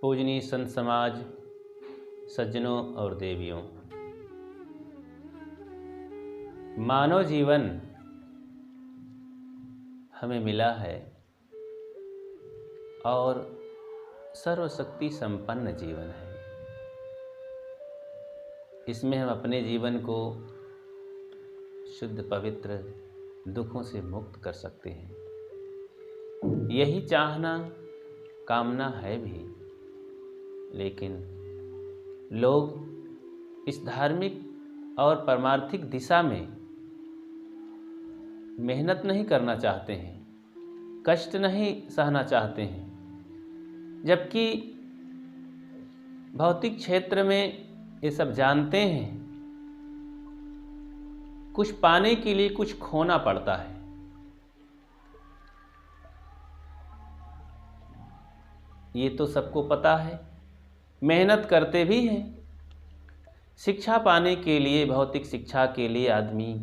पूजनीय संत समाज, सज्जनों और देवियों, मानव जीवन हमें मिला है और सर्वशक्ति संपन्न जीवन है। इसमें हम अपने जीवन को शुद्ध पवित्र दुखों से मुक्त कर सकते हैं। यही चाहना कामना है भी, लेकिन लोग इस धार्मिक और परमार्थिक दिशा में मेहनत नहीं करना चाहते हैं, कष्ट नहीं सहना चाहते हैं, जबकि भौतिक क्षेत्र में ये सब जानते हैं कुछ पाने के लिए कुछ खोना पड़ता है। ये तो सबको पता है, मेहनत करते भी हैं। शिक्षा पाने के लिए, भौतिक शिक्षा के लिए आदमी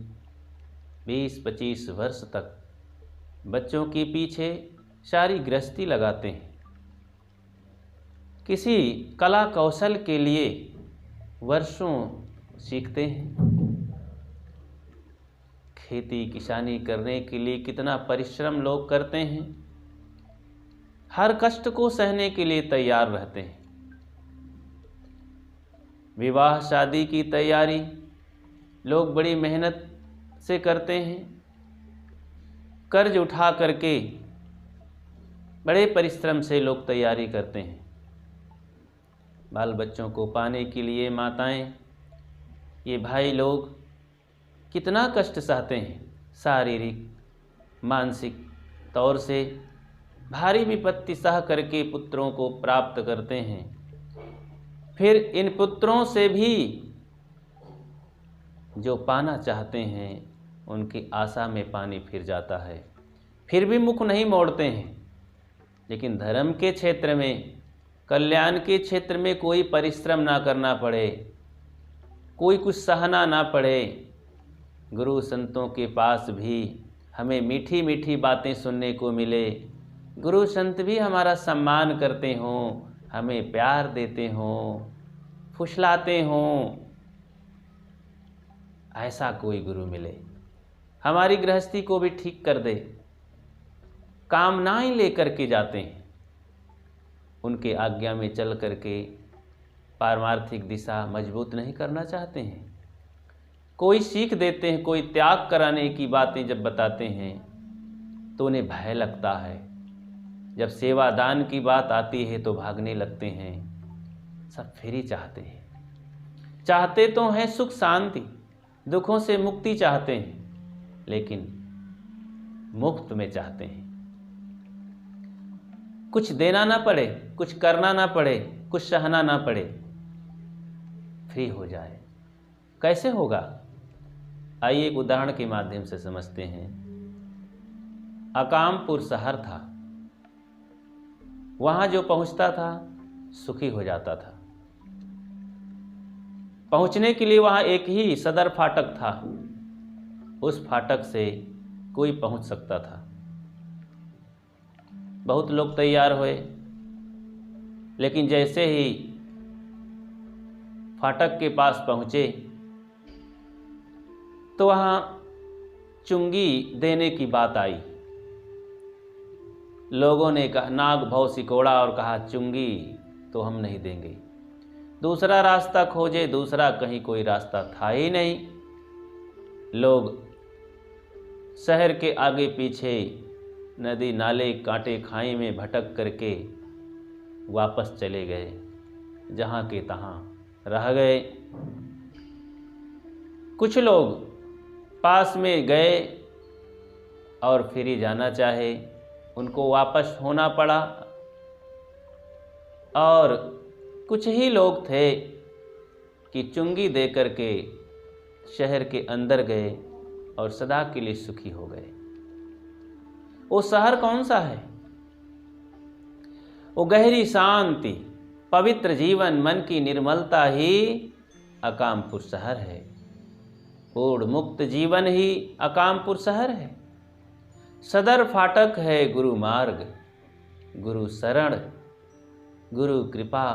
20-25 वर्ष तक बच्चों के पीछे सारी गृहस्थी लगाते हैं। किसी कला कौशल के लिए वर्षों सीखते हैं। खेती किसानी करने के लिए कितना परिश्रम लोग करते हैं, हर कष्ट को सहने के लिए तैयार रहते हैं। विवाह शादी की तैयारी लोग बड़ी मेहनत से करते हैं, कर्ज उठा करके बड़े परिश्रम से लोग तैयारी करते हैं। बाल बच्चों को पाने के लिए माताएं, ये भाई लोग कितना कष्ट सहते हैं, शारीरिक मानसिक तौर से भारी विपत्ति सह करके पुत्रों को प्राप्त करते हैं। फिर इन पुत्रों से भी जो पाना चाहते हैं उनकी आशा में पानी फिर जाता है, फिर भी मुख नहीं मोड़ते हैं। लेकिन धर्म के क्षेत्र में, कल्याण के क्षेत्र में कोई परिश्रम ना करना पड़े, कोई कुछ सहना ना पड़े। गुरु संतों के पास भी हमें मीठी मीठी बातें सुनने को मिले, गुरु संत भी हमारा सम्मान करते हों, हमें प्यार देते हों, फुसलाते हों, ऐसा कोई गुरु मिले, हमारी गृहस्थी को भी ठीक कर दे। कामनाएं लेकर के जाते हैं, उनके आज्ञा में चल करके पारमार्थिक दिशा मजबूत नहीं करना चाहते हैं। कोई सीख देते हैं, कोई त्याग कराने की बातें जब बताते हैं तो उन्हें भय लगता है। जब सेवा दान की बात आती है तो भागने लगते हैं। सब फिर ही चाहते तो हैं सुख शांति, दुखों से मुक्ति चाहते हैं, लेकिन मुफ्त में चाहते हैं। कुछ देना ना पड़े, कुछ करना ना पड़े, कुछ सहना ना पड़े, फ्री हो जाए। कैसे होगा? आइए एक उदाहरण के माध्यम से समझते हैं। अकामपुर शहर था, वहां जो पहुंचता था सुखी हो जाता था। पहुंचने के लिए वहां एक ही सदर फाटक था, उस फाटक से कोई पहुंच सकता था। बहुत लोग तैयार हुए, लेकिन जैसे ही फाटक के पास पहुंचे तो वहां चुंगी देने की बात आई। लोगों ने कहा, नाग भाव सिकोड़ा और कहा चुंगी तो हम नहीं देंगे। दूसरा रास्ता खोजे, दूसरा कहीं कोई रास्ता था ही नहीं। लोग शहर के आगे पीछे नदी नाले कांटे खाई में भटक करके वापस चले गए, जहाँ के तहाँ रह गए। कुछ लोग पास में गए और फिर ही जाना चाहे, उनको वापस होना पड़ा। और कुछ ही लोग थे कि चुंगी दे करके शहर के अंदर गए और सदा के लिए सुखी हो गए। वो शहर कौन सा है? वो गहरी शांति, पवित्र जीवन, मन की निर्मलता ही अकामपुर शहर है। पूर्ण मुक्त जीवन ही अकामपुर शहर है। सदर फाटक है गुरु मार्ग, गुरु शरण, गुरु कृपा,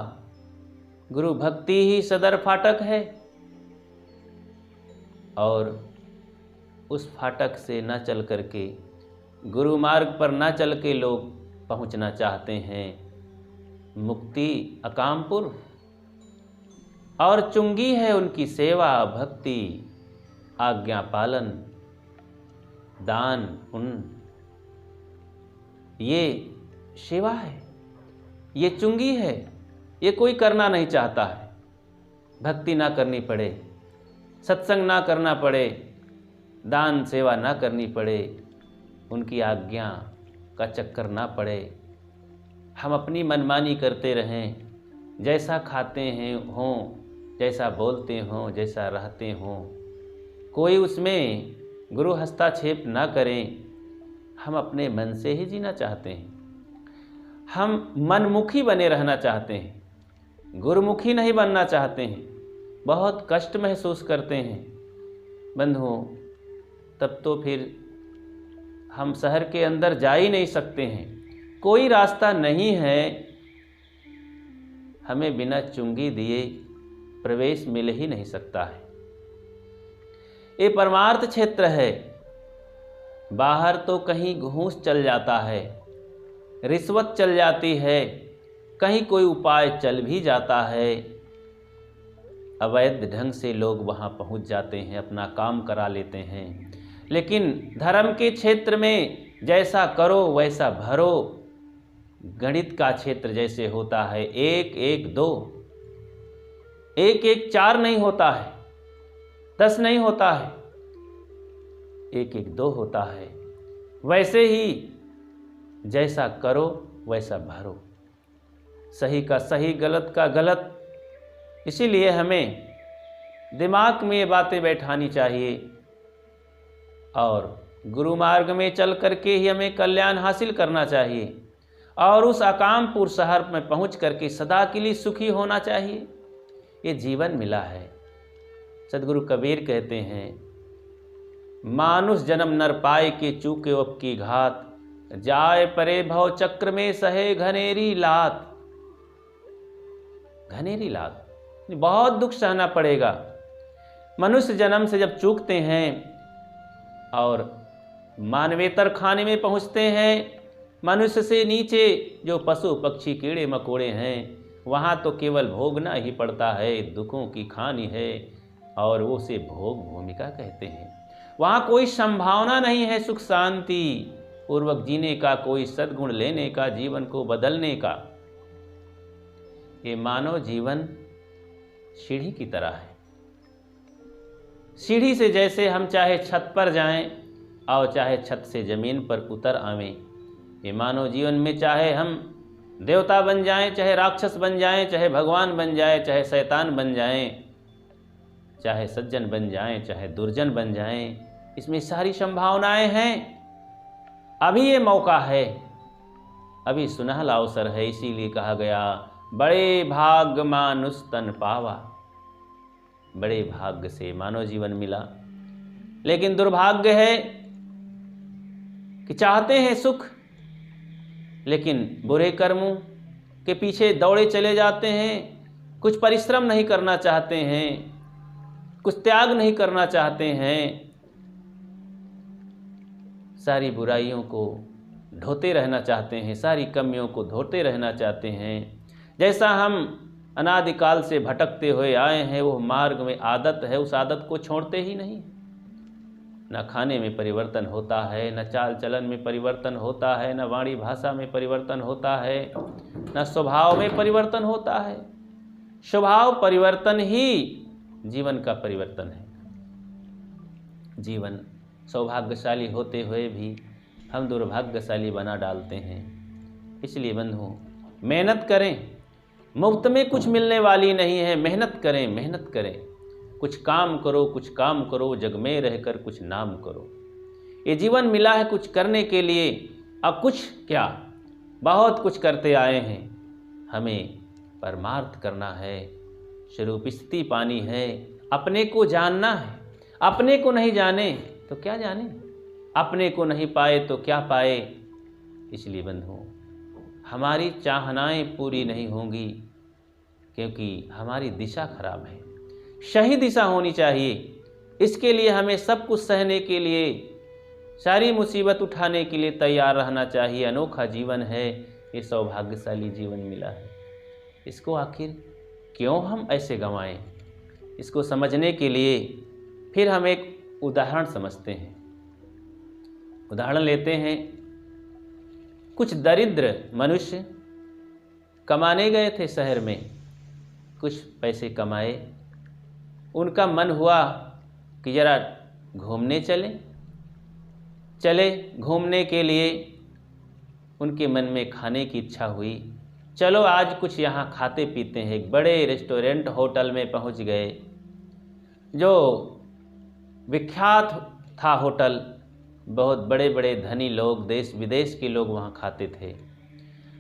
गुरु भक्ति ही सदर फाटक है। और उस फाटक से न चल करके, गुरु मार्ग पर न चल के लोग पहुंचना चाहते हैं मुक्ति अकामपुर, और चुंगी है उनकी सेवा भक्ति, आज्ञा पालन, दान पुण्य। ये सेवा है, ये चुंगी है। ये कोई करना नहीं चाहता है। भक्ति ना करनी पड़े, सत्संग ना करना पड़े, दान सेवा ना करनी पड़े, उनकी आज्ञा का चक्कर ना पड़े, हम अपनी मनमानी करते रहें, जैसा खाते हैं हों, जैसा बोलते हों, जैसा रहते हों, कोई उसमें गुरु हस्तक्षेप ना करें। हम अपने मन से ही जीना चाहते हैं, हम मनमुखी बने रहना चाहते हैं, गुरुमुखी नहीं बनना चाहते हैं। बहुत कष्ट महसूस करते हैं बंधुओं, तब तो फिर हम शहर के अंदर जा ही नहीं सकते हैं। कोई रास्ता नहीं है, हमें बिना चुंगी दिए प्रवेश मिल ही नहीं सकता है। ये परमार्थ क्षेत्र है। बाहर तो कहीं घूस चल जाता है, रिश्वत चल जाती है, कहीं कोई उपाय चल भी जाता है, अवैध ढंग से लोग वहाँ पहुँच जाते हैं, अपना काम करा लेते हैं। लेकिन धर्म के क्षेत्र में जैसा करो वैसा भरो, गणित का क्षेत्र जैसे होता है 1 1 2, 1 1 4 नहीं होता है, 10 नहीं होता है, 1 1 2 होता है। वैसे ही जैसा करो वैसा भरो, सही का सही, गलत का गलत। इसीलिए हमें दिमाग में ये बातें बैठानी चाहिए और गुरु मार्ग में चल करके ही हमें कल्याण हासिल करना चाहिए और उस अकामपुर शहर में पहुंच करके सदा के लिए सुखी होना चाहिए। ये जीवन मिला है। सदगुरु कबीर कहते हैं, मानुष जन्म नर पाए के चूके अब की घात, जाए परे भव चक्र में सहे घनेरी लात। घनेरी लात, बहुत दुख सहना पड़ेगा। मनुष्य जन्म से जब चूकते हैं और मानवेतर खाने में पहुंचते हैं, मनुष्य से नीचे जो पशु पक्षी कीड़े मकोड़े हैं, वहाँ तो केवल भोगना ही पड़ता है, दुखों की खानी है और वो से भोग भूमिका कहते हैं। वहाँ कोई संभावना नहीं है सुख शांति पूर्वक जीने का, कोई सद्गुण लेने का, जीवन को बदलने का। ये मानव जीवन सीढ़ी की तरह है। सीढ़ी से जैसे हम चाहे छत पर जाएं और चाहे छत से ज़मीन पर उतर आवें, ये मानव जीवन में चाहे हम देवता बन जाएं, चाहे राक्षस बन जाएं, चाहे भगवान बन जाएं, चाहे शैतान बन जाएं, चाहे सज्जन बन जाएं, चाहे दुर्जन बन जाएं, इसमें सारी संभावनाएं हैं। अभी ये मौका है, अभी सुनहला अवसर है। इसीलिए कहा गया, बड़े भाग्य मानुष तन पावा। बड़े भाग्य से मानव जीवन मिला, लेकिन दुर्भाग्य है कि चाहते हैं सुख, लेकिन बुरे कर्मों के पीछे दौड़े चले जाते हैं। कुछ परिश्रम नहीं करना चाहते हैं, कुछ त्याग नहीं करना चाहते हैं, सारी बुराइयों को ढोते रहना चाहते हैं, सारी कमियों को धोते रहना चाहते हैं। जैसा हम अनादिकाल से भटकते हुए आए हैं, वो मार्ग में आदत है, उस आदत को छोड़ते ही नहीं। न खाने में परिवर्तन होता है, न चाल चलन में परिवर्तन होता है, न वाणी भाषा में परिवर्तन होता है, न स्वभाव में परिवर्तन होता है। स्वभाव परिवर्तन ही जीवन का परिवर्तन है। जीवन सौभाग्यशाली होते हुए भी हम दुर्भाग्यशाली बना डालते हैं। इसलिए बंधुओं, मेहनत करें, मुफ्त में कुछ मिलने वाली नहीं है। मेहनत करें, मेहनत करें, कुछ काम करो, कुछ काम करो, जग में रहकर कुछ नाम करो। ये जीवन मिला है कुछ करने के लिए। अब कुछ क्या, बहुत कुछ करते आए हैं। हमें परमार्थ करना है, स्वरूप स्थिति पानी है, अपने को जानना है। अपने को नहीं जाने तो क्या जाने, अपने को नहीं पाए तो क्या पाए। इसलिए बंधुओं, हमारी चाहनाएं पूरी नहीं होंगी, क्योंकि हमारी दिशा खराब है। सही दिशा होनी चाहिए। इसके लिए हमें सब कुछ सहने के लिए, सारी मुसीबत उठाने के लिए तैयार रहना चाहिए। अनोखा जीवन है, ये सौभाग्यशाली जीवन मिला है। इसको आखिर क्यों हम ऐसे गंवाएं? इसको समझने के लिए फिर हम एक उदाहरण समझते हैं। उदाहरण लेते हैं। कुछ दरिद्र मनुष्य कमाने गए थे शहर में, कुछ पैसे कमाए। उनका मन हुआ कि जरा घूमने चले। घूमने के लिए उनके मन में खाने की इच्छा हुई। चलो आज कुछ यहाँ खाते पीते हैं। एक बड़े रेस्टोरेंट होटल में पहुँच गए, जो विख्यात था होटल। बहुत बड़े बड़े धनी लोग, देश विदेश के लोग वहाँ खाते थे।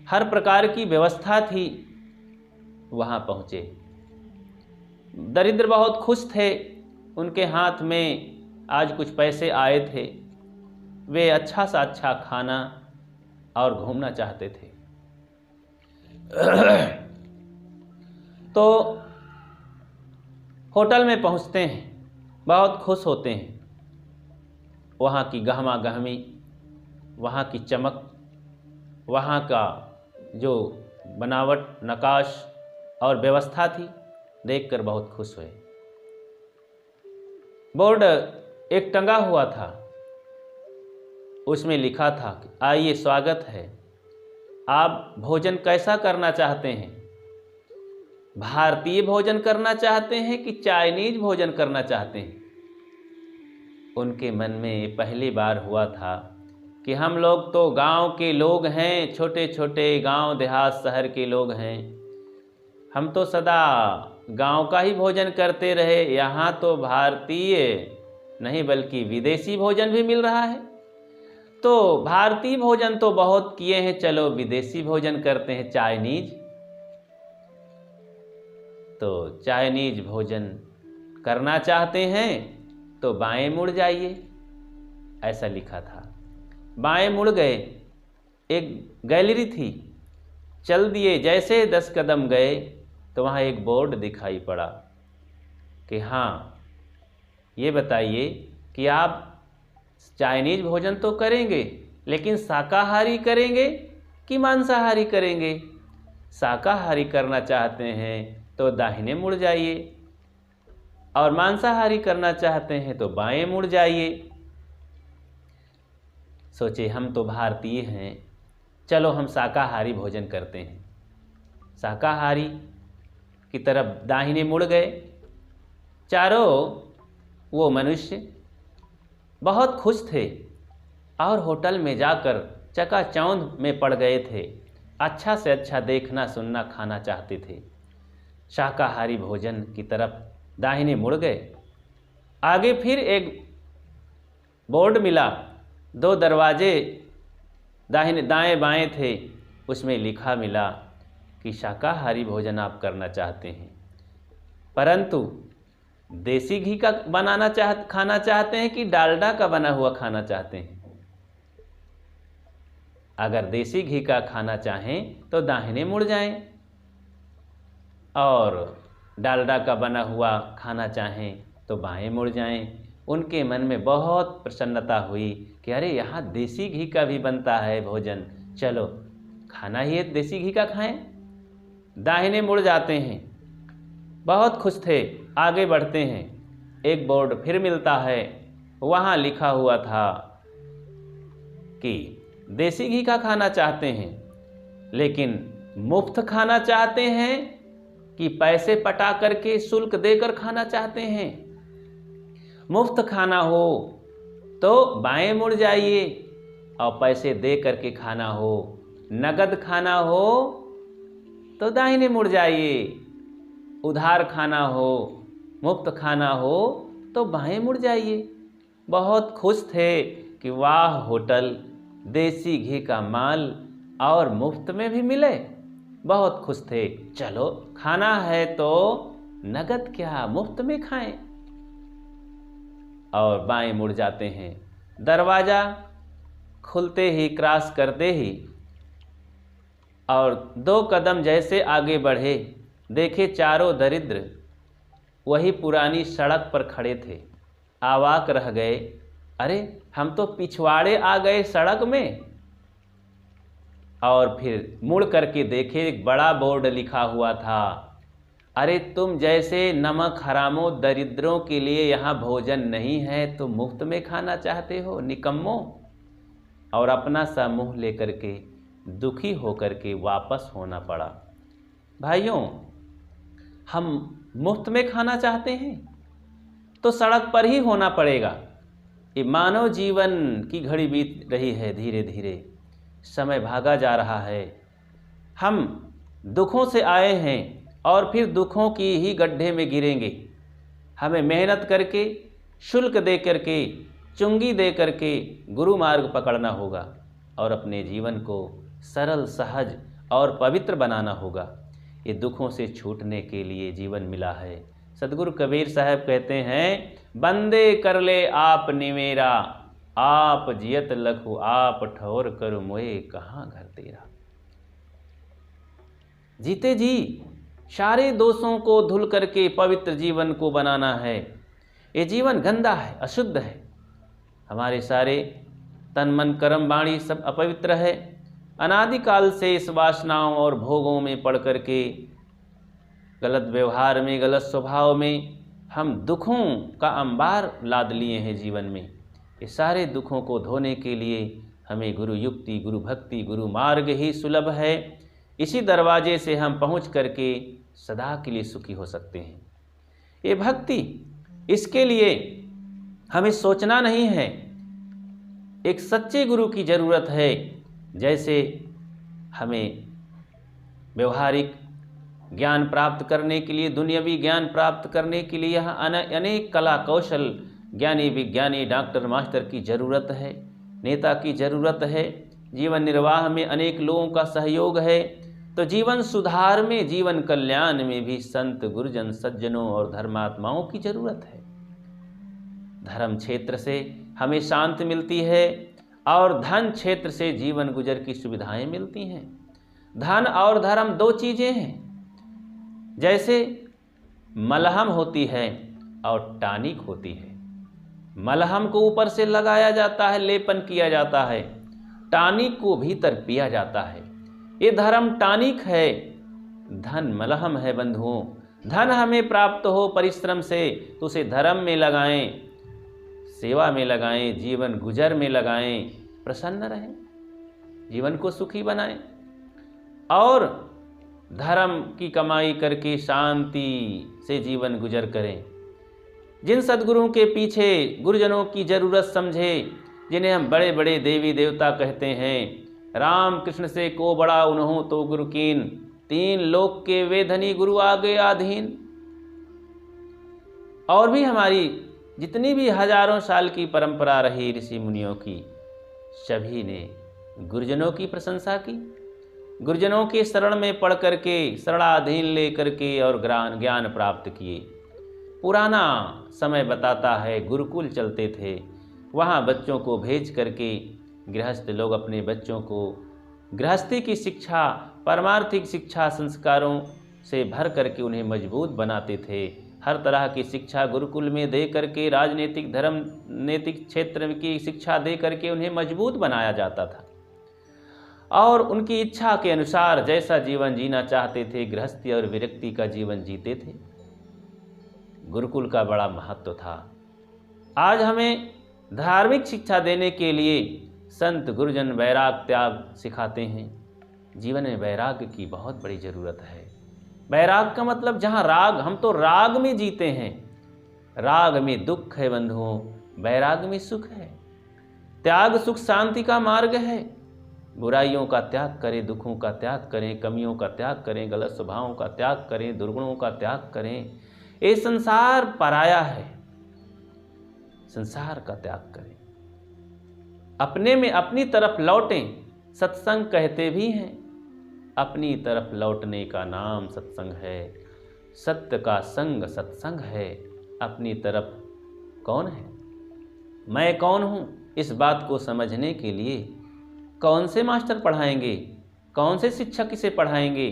हर प्रकार की व्यवस्था थी। वहाँ पहुँचे। दरिद्र बहुत खुश थे। उनके हाथ में आज कुछ पैसे आए थे। वे अच्छा सा अच्छा खाना और घूमना चाहते थे। तो होटल में पहुँचते हैं, बहुत खुश होते हैं। वहाँ की गहमा गहमी, वहाँ की चमक, वहाँ का जो बनावट, नकाश और व्यवस्था थी, देखकर बहुत खुश हुए। बोर्ड एक टंगा हुआ था, उसमें लिखा था कि आइए स्वागत है, आप भोजन कैसा करना चाहते हैं? भारतीय भोजन करना चाहते हैं कि चाइनीज भोजन करना चाहते हैं? उनके मन में पहली बार हुआ था कि हम लोग तो गांव के लोग हैं, छोटे छोटे गांव देहात शहर के लोग हैं। हम तो सदा गांव का ही भोजन करते रहे। यहाँ तो भारतीय नहीं बल्कि विदेशी भोजन भी मिल रहा है। तो भारतीय भोजन तो बहुत किए हैं, चलो विदेशी भोजन करते हैं, चाइनीज। तो चाइनीज भोजन करना चाहते हैं तो बाएं मुड़ जाइए, ऐसा लिखा था। बाएं मुड़ गए। एक गैलरी थी, चल दिए। जैसे 10 कदम गए तो वहाँ एक बोर्ड दिखाई पड़ा कि हाँ, ये बताइए कि आप चाइनीज भोजन तो करेंगे, लेकिन शाकाहारी करेंगे कि मांसाहारी करेंगे? शाकाहारी करना चाहते हैं तो दाहिने मुड़ जाइए, और मांसाहारी करना चाहते हैं तो बाएं मुड़ जाइए। सोचे हम तो भारतीय हैं, चलो हम शाकाहारी भोजन करते हैं। शाकाहारी की तरफ दाहिने मुड़ गए। चारों वो मनुष्य बहुत खुश थे और होटल में जाकर चकाचौंध में पड़ गए थे। अच्छा से अच्छा देखना, सुनना, खाना चाहते थे। शाकाहारी भोजन की तरफ दाहिने मुड़ गए। आगे फिर एक बोर्ड मिला, 2 दरवाजे दाहिने दाएं बाएं थे। उसमें लिखा मिला कि शाकाहारी भोजन आप करना चाहते हैं, परंतु देसी घी का खाना चाहते हैं कि डालडा का बना हुआ खाना चाहते हैं? अगर देसी घी का खाना चाहें तो दाहिने मुड़ जाएं, और डालडा का बना हुआ खाना चाहें तो बाएं मुड़ जाएं। उनके मन में बहुत प्रसन्नता हुई कि अरे यहाँ देसी घी का भी बनता है भोजन, चलो खाना ही है, देसी घी का खाएं। दाहिने मुड़ जाते हैं। बहुत खुश थे। आगे बढ़ते हैं। एक बोर्ड फिर मिलता है, वहाँ लिखा हुआ था कि देसी घी का खाना चाहते हैं, लेकिन मुफ्त खाना चाहते हैं कि पैसे पटा करके शुल्क देकर खाना चाहते हैं? मुफ्त खाना हो तो बाएं मुड़ जाइए, और पैसे दे करके खाना हो, नगद खाना हो तो दाहिने मुड़ जाइए। उधार खाना हो, मुफ्त खाना हो तो बाएं मुड़ जाइए। बहुत खुश थे कि वाह, होटल देसी घी का माल और मुफ्त में भी मिले। बहुत खुश थे, चलो खाना है तो नगद क्या, मुफ्त में खाएं। और बाएं मुड़ जाते हैं। दरवाज़ा खुलते ही, क्रॉस करते ही और 2 कदम जैसे आगे बढ़े, देखे चारों दरिद्र वही पुरानी सड़क पर खड़े थे। अवाक रह गए, अरे हम तो पिछवाड़े आ गए सड़क में। और फिर मुड़ करके देखे, एक बड़ा बोर्ड लिखा हुआ था, अरे तुम जैसे नमक हरामों दरिद्रों के लिए यहाँ भोजन नहीं है तो मुफ्त में खाना चाहते हो, निकम्मो। और अपना सा मुँह लेकर के दुखी होकर के वापस होना पड़ा। भाइयों, हम मुफ्त में खाना चाहते हैं तो सड़क पर ही होना पड़ेगा। ये मानव जीवन की घड़ी बीत रही है, धीरे धीरे समय भागा जा रहा है। हम दुखों से आए हैं और फिर दुखों की ही गड्ढे में गिरेंगे। हमें मेहनत करके, शुल्क दे करके, चुंगी दे करके गुरु मार्ग पकड़ना होगा और अपने जीवन को सरल, सहज और पवित्र बनाना होगा। ये दुखों से छूटने के लिए जीवन मिला है। सदगुरु कबीर साहब कहते हैं, बंदे कर ले आप निमेरा, आप जियत लखु आप ठौर कर मोए कहाँ घर तेरा। जीते जी सारे दोषों को धुल करके पवित्र जीवन को बनाना है। ये जीवन गंदा है, अशुद्ध है। हमारे सारे तन मन कर्म वाणी सब अपवित्र है। अनादिकाल से इस वासनाओं और भोगों में पड़ करके, गलत व्यवहार में, गलत स्वभाव में हम दुखों का अंबार लाद लिए हैं जीवन में। ये सारे दुखों को धोने के लिए हमें गुरु युक्ति, गुरु भक्ति, गुरु मार्ग ही सुलभ है। इसी दरवाजे से हम पहुंच करके सदा के लिए सुखी हो सकते हैं। ये भक्ति, इसके लिए हमें सोचना नहीं है, एक सच्चे गुरु की ज़रूरत है। जैसे हमें व्यवहारिक ज्ञान प्राप्त करने के लिए, दुनियावी ज्ञान प्राप्त करने के लिए यहाँ अनेक कला कौशल, ज्ञानी विज्ञानी, डॉक्टर मास्टर की ज़रूरत है, नेता की ज़रूरत है। जीवन निर्वाह में अनेक लोगों का सहयोग है। तो जीवन सुधार में, जीवन कल्याण में भी संत, गुरुजन, सज्जनों और धर्मात्माओं की ज़रूरत है। धर्म क्षेत्र से हमें शांति मिलती है और धन क्षेत्र से जीवन गुजर की सुविधाएं मिलती हैं। धन और धर्म 2 चीज़ें हैं। जैसे मलहम होती है और टॉनिक होती है। मलहम को ऊपर से लगाया जाता है, लेपन किया जाता है, टॉनिक को भीतर पिया जाता है। ये धर्म टॉनिक है, धन मलहम है बंधुओं। धन हमें प्राप्त हो परिश्रम से तो उसे धर्म में लगाएं, सेवा में लगाएं, जीवन गुजर में लगाएं, प्रसन्न रहें, जीवन को सुखी बनाएं और धर्म की कमाई करके शांति से जीवन गुजर करें। जिन सद्गुरुओं के पीछे गुरुजनों की ज़रूरत समझे, जिन्हें हम बड़े बड़े देवी देवता कहते हैं, राम कृष्ण से को बड़ा उन्हों तो गुरु कीन, 3 लोक के वे धनी गुरु आगे आधीन। और भी हमारी जितनी भी हजारों साल की परंपरा रही ऋषि मुनियों की, सभी ने गुरुजनों की प्रशंसा की, गुरुजनों के शरण में पढ़ करके, शरणाधीन ले करके और ज्ञान प्राप्त किए। पुराना समय बताता है, गुरुकुल चलते थे, वहाँ बच्चों को भेज करके गृहस्थ लोग अपने बच्चों को गृहस्थी की शिक्षा, परमार्थिक शिक्षा, संस्कारों से भर करके उन्हें मजबूत बनाते थे। हर तरह की शिक्षा गुरुकुल में दे करके, राजनीतिक, धर्म नैतिक क्षेत्र की शिक्षा दे करके उन्हें मजबूत बनाया जाता था और उनकी इच्छा के अनुसार जैसा जीवन जीना चाहते थे, गृहस्थी और विरक्ति का जीवन जीते थे। गुरुकुल का बड़ा महत्व था। आज हमें धार्मिक शिक्षा देने के लिए संत गुरुजन वैराग त्याग सिखाते हैं। जीवन में वैराग्य की बहुत बड़ी ज़रूरत है। वैराग का मतलब जहाँ राग, हम तो राग में जीते हैं। राग में दुख है बंधुओं, वैराग में सुख है। त्याग सुख शांति का मार्ग है। बुराइयों का त्याग करें, दुखों का त्याग करें, कमियों का त्याग करें, गलत स्वभावों का त्याग करें, दुर्गुणों का त्याग करें। ये संसार पराया है, संसार का त्याग करें, अपने में अपनी तरफ लौटें। सत्संग कहते भी हैं, अपनी तरफ लौटने का नाम सत्संग है। सत्य का संग सत्संग है। अपनी तरफ कौन है, मैं कौन हूँ, इस बात को समझने के लिए कौन से मास्टर पढ़ाएंगे, कौन से शिक्षक इसे पढ़ाएंगे,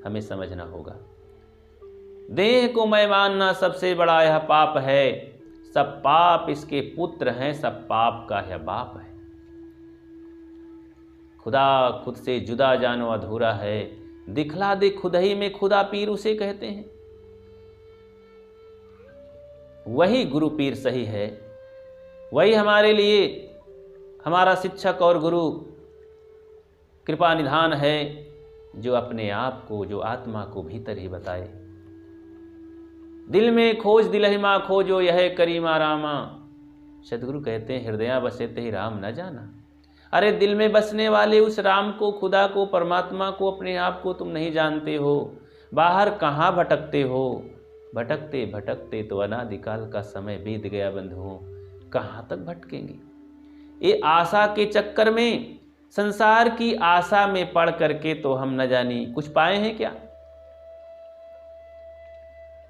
हमें समझना होगा। देह को मैं मानना सबसे बड़ा यह पाप है, सब पाप इसके पुत्र हैं, सब पाप का यह बाप है। खुदा खुद से जुदा जानो अधूरा है, दिखला दे खुद ही में खुदा पीर उसे कहते हैं। वही गुरु पीर सही है, वही हमारे लिए हमारा शिक्षक और गुरु कृपा निधान है, जो अपने आप को, जो आत्मा को भीतर ही बताए। दिल में खोज दिलहिमा खोजो यह करीमा रामा, सदगुरु कहते हैं हृदय बसे ते ही राम न जाना। अरे दिल में बसने वाले उस राम को, खुदा को, परमात्मा को, अपने आप को तुम नहीं जानते हो, बाहर कहाँ भटकते हो। भटकते भटकते तो अनादिकाल का समय बीत गया बंधुओं, कहाँ तक भटकेंगे। ये आशा के चक्कर में, संसार की आशा में पढ़ करके तो हम न जानी कुछ पाए हैं क्या।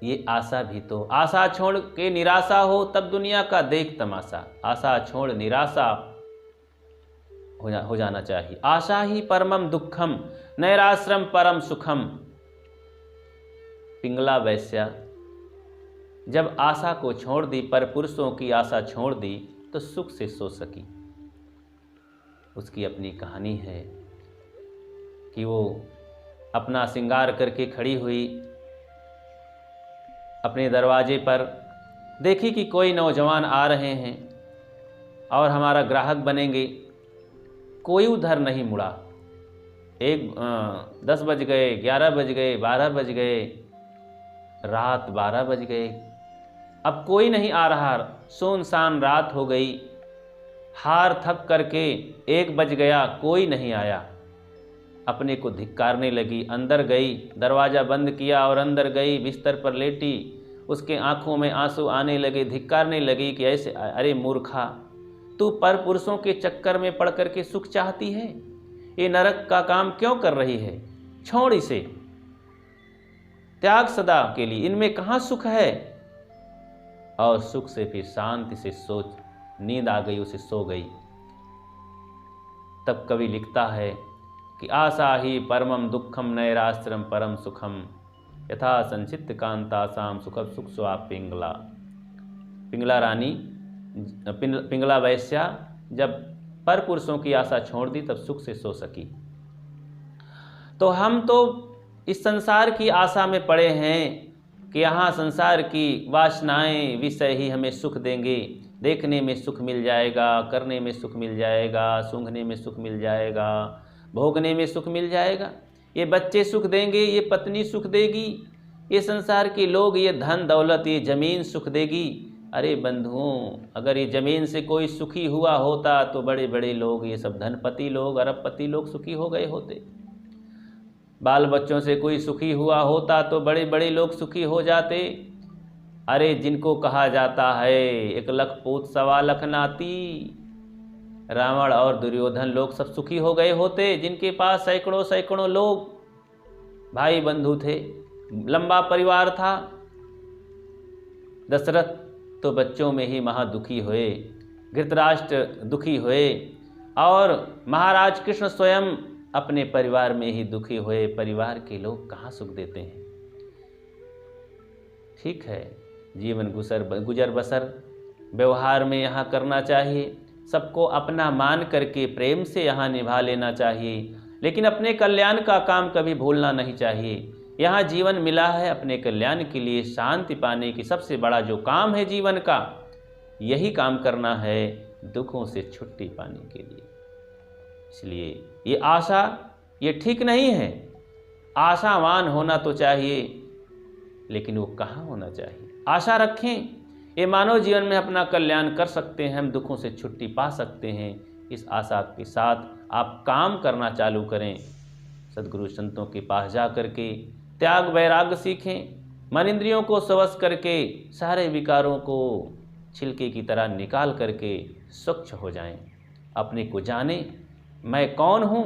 ये आशा भी तो, आशा छोड़ के निराशा हो तब दुनिया का देख तमाशा। आशा छोड़ निराशा हो जाना चाहिए। आशा ही परमम दुखम, नैराश्रम परम सुखम। पिंगला वैश्या जब आशा को छोड़ दी, पर पुरुषों की आशा छोड़ दी, तो सुख से सो सकी। उसकी अपनी कहानी है कि वो अपना श्रृंगार करके खड़ी हुई अपने दरवाजे पर, देखी कि कोई नौजवान आ रहे हैं और हमारा ग्राहक बनेंगे। कोई उधर नहीं मुड़ा। 10 बज गए, 11 बज गए, 12 बज गए, रात 12 बज गए, अब कोई नहीं आ रहा। सुनसान रात हो गई, हार थक करके 1 बज गया, कोई नहीं आया। अपने को धिक्कारने लगी, अंदर गई, दरवाज़ा बंद किया और अंदर गई, बिस्तर पर लेटी। उसके आंखों में आंसू आने लगे, धिक्कारने लगी कि ऐसे, अरे मूर्खा, तू पर पुरुषों के चक्कर में पड़ करके सुख चाहती है, ये नरक का काम क्यों कर रही है। छोड़ इसे, त्याग सदा के लिए, इनमें कहाँ सुख है। और सुख से फिर शांति से सोच, नींद आ गई, उसे सो गई। तब कवि लिखता है कि आशा ही परमम दुखम नैराश्रम परम सुखम, यथा संचित कांता साम सुख सुख स्वा पिंगला। पिंगला रानी, पिंगला वैश्या जब पर पुरुषों की आशा छोड़ दी, तब सुख से सो सकी। तो हम तो इस संसार की आशा में पड़े हैं कि यहाँ संसार की वासनाएं, विषय ही हमें सुख देंगे। देखने में सुख मिल जाएगा, करने में सुख मिल जाएगा, सूंघने में सुख मिल जाएगा, भोगने में सुख मिल जाएगा। ये बच्चे सुख देंगे, ये पत्नी सुख देगी, ये संसार के लोग, ये धन दौलत, ये ज़मीन सुख देगी। अरे बंधुओं, अगर ये ज़मीन से कोई सुखी हुआ होता तो बड़े बड़े लोग, ये सब धनपति लोग, अरबपति लोग सुखी हो गए होते। बाल बच्चों से कोई सुखी हुआ होता तो बड़े बड़े लोग सुखी हो जाते। अरे जिनको कहा जाता है 1 लख पूत 1.25 लाख नाती, रावण और दुर्योधन लोग सब सुखी हो गए होते, जिनके पास सैकड़ों सैकड़ों लोग भाई बंधु थे, लंबा परिवार था। दशरथ तो बच्चों में ही महा दुखी हुए, धृतराष्ट्र दुखी हुए, और महाराज कृष्ण स्वयं अपने परिवार में ही दुखी हुए। परिवार के लोग कहाँ सुख देते हैं। ठीक है, जीवन गुजर बसर व्यवहार में यहाँ करना चाहिए, सबको अपना मान करके प्रेम से यहाँ निभा लेना चाहिए, लेकिन अपने कल्याण का काम कभी भूलना नहीं चाहिए। यहाँ जीवन मिला है अपने कल्याण के लिए, शांति पाने की सबसे बड़ा जो काम है जीवन का, यही काम करना है, दुखों से छुट्टी पाने के लिए। इसलिए ये आशा, ये ठीक नहीं है। आशावान होना तो चाहिए, लेकिन वो कहाँ होना चाहिए। आशा रखें, ये मानव जीवन में अपना कल्याण कर सकते हैं, हम दुखों से छुट्टी पा सकते हैं। इस आशा के साथ आप काम करना चालू करें। सद्गुरु संतों के पास जा करके त्याग वैराग्य सीखें, मन इंद्रियों को स्वश करके सारे विकारों को छिलके की तरह निकाल करके स्वच्छ हो जाएं। अपने को जानें, मैं कौन हूँ,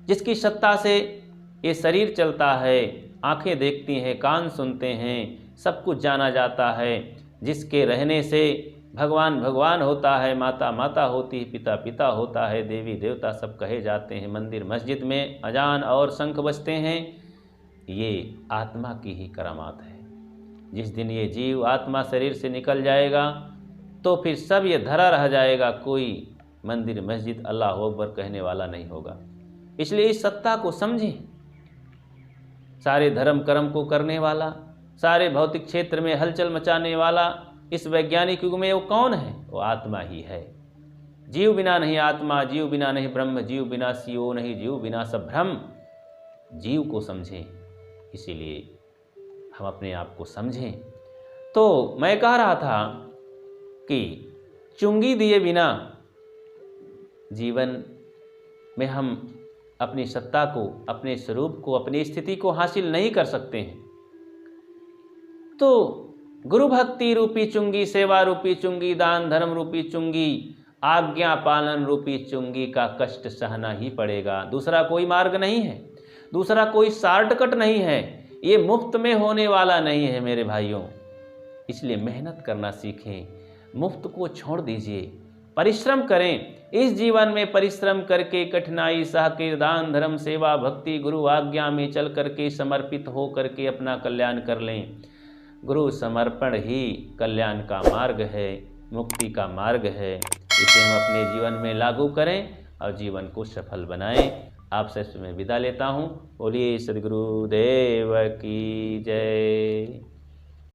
जिसकी सत्ता से ये शरीर चलता है, आंखें देखती हैं, कान सुनते हैं, सब कुछ जाना जाता है, जिसके रहने से भगवान भगवान होता है, माता माता होती है, पिता पिता होता है, देवी देवता सब कहे जाते हैं, मंदिर मस्जिद में अजान और शंख बजते हैं, ये आत्मा की ही करामात है। जिस दिन ये जीव आत्मा शरीर से निकल जाएगा तो फिर सब ये धरा रह जाएगा, कोई मंदिर मस्जिद अल्लाह अकबर कहने वाला नहीं होगा। इसलिए इस सत्ता को समझें। सारे धर्म कर्म को करने वाला, सारे भौतिक क्षेत्र में हलचल मचाने वाला इस वैज्ञानिक युग में वो कौन है? वो आत्मा ही है। जीव बिना नहीं आत्मा, जीव बिना नहीं ब्रह्म, जीव बिना सीओ नहीं, जीव बिना सब भ्रम। जीव को समझें, इसीलिए हम अपने आप को समझें। तो मैं कह रहा था कि चुंगी दिए बिना जीवन में हम अपनी सत्ता को, अपने स्वरूप को, अपनी स्थिति को हासिल नहीं कर सकते हैं। तो गुरु भक्ति रूपी चुंगी, सेवा रूपी चुंगी, दान धर्म रूपी चुंगी, आज्ञा पालन रूपी चुंगी का कष्ट सहना ही पड़ेगा। दूसरा कोई मार्ग नहीं है, दूसरा कोई शॉर्टकट नहीं है, ये मुफ्त में होने वाला नहीं है मेरे भाइयों। इसलिए मेहनत करना सीखें, मुफ्त को छोड़ दीजिए, परिश्रम करें। इस जीवन में परिश्रम करके, कठिनाई सह के, दान धर्म सेवा भक्ति गुरु आज्ञा में चल करके, समर्पित हो करके अपना कल्याण कर लें। गुरु समर्पण ही कल्याण का मार्ग है, मुक्ति का मार्ग है। इसे हम अपने जीवन में लागू करें और जीवन को सफल बनाएं। आपसे मैं विदा लेता हूँ। बोलिए सद्गुरुदेव की जय।